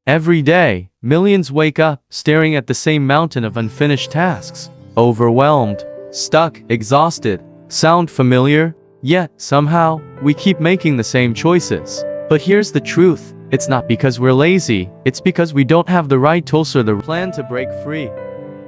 Every day, millions wake up, staring at the same mountain of unfinished tasks. Overwhelmed, stuck, exhausted. Sound familiar? Yet, somehow, we keep making the same choices. But here's the truth. It's not because we're lazy, it's because we don't have the right tools or the plan to break free.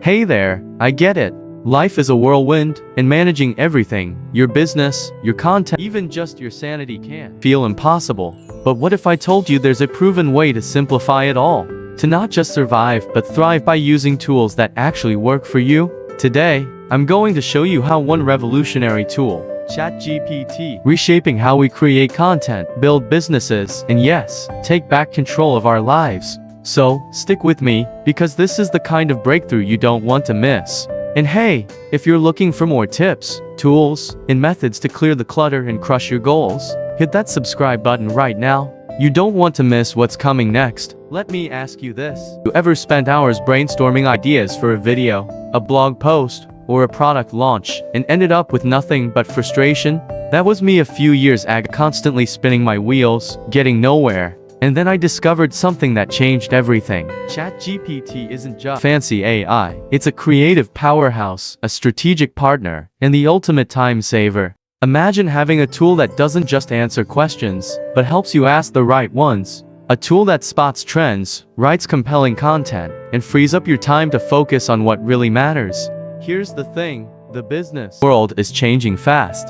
Hey there, I get it. Life is a whirlwind, and managing everything, your business, your content, even just your sanity can feel impossible. But what if I told you there's a proven way to simplify it all? To not just survive, but thrive by using tools that actually work for you? Today, I'm going to show you how one revolutionary tool, ChatGPT, reshaping how we create content, build businesses, and yes, take back control of our lives. So, stick with me, because this is the kind of breakthrough you don't want to miss. And hey, if you're looking for more tips, tools, and methods to clear the clutter and crush your goals, hit that subscribe button right now. You don't want to miss what's coming next. Let me ask you this. You ever spent hours brainstorming ideas for a video, a blog post, or a product launch, and ended up with nothing but frustration? That was me a few years ago, constantly spinning my wheels, getting nowhere. And then I discovered something that changed everything. ChatGPT isn't just fancy AI, it's a creative powerhouse, a strategic partner, and the ultimate time saver. Imagine having a tool that doesn't just answer questions, but helps you ask the right ones. A tool that spots trends, writes compelling content, and frees up your time to focus on what really matters. Here's the thing, the business world is changing fast.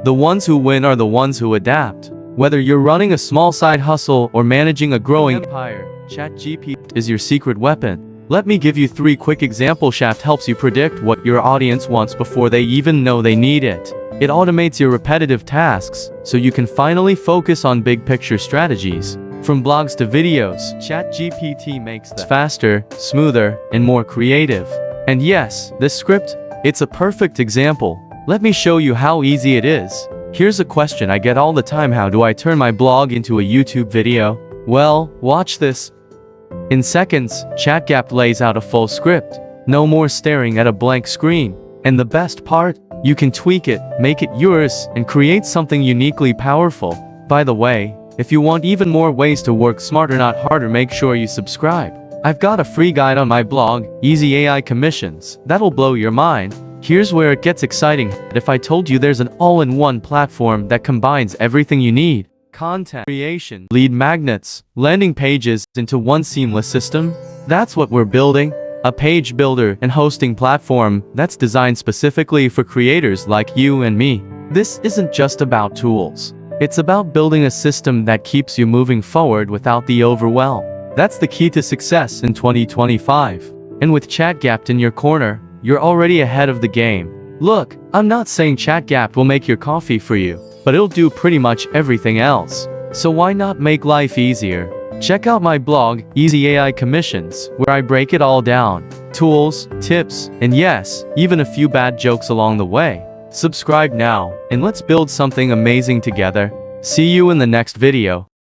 The ones who win are the ones who adapt. Whether you're running a small side hustle or managing a growing empire, ChatGPT is your secret weapon. Let me give you 3 quick examples. Chat helps you predict what your audience wants before they even know they need it. It automates your repetitive tasks, so you can finally focus on big picture strategies. From blogs to videos, ChatGPT makes them faster, smoother, and more creative. And yes, this script, it's a perfect example. Let me show you how easy it is. Here's a question I get all the time: how do I turn my blog into a YouTube video? Well, watch this. In seconds, ChatGPT lays out a full script. No more staring at a blank screen. And the best part? You can tweak it, make it yours, and create something uniquely powerful. By the way, if you want even more ways to work smarter not harder, make sure you subscribe. I've got a free guide on my blog, Easy AI Commissions, that'll blow your mind. Here's where it gets exciting. If I told you there's an all-in-one platform that combines everything you need, content creation, lead magnets, landing pages, into one seamless system, that's what we're building. A page builder and hosting platform that's designed specifically for creators like you and me. This isn't just about tools. It's about building a system that keeps you moving forward without the overwhelm. That's the key to success in 2025. And with ChatGPT in your corner, you're already ahead of the game. Look, I'm not saying ChatGPT will make your coffee for you, but it'll do pretty much everything else. So why not make life easier? Check out my blog, Easy AI Commissions, where I break it all down. Tools, tips, and yes, even a few bad jokes along the way. Subscribe now, and let's build something amazing together. See you in the next video.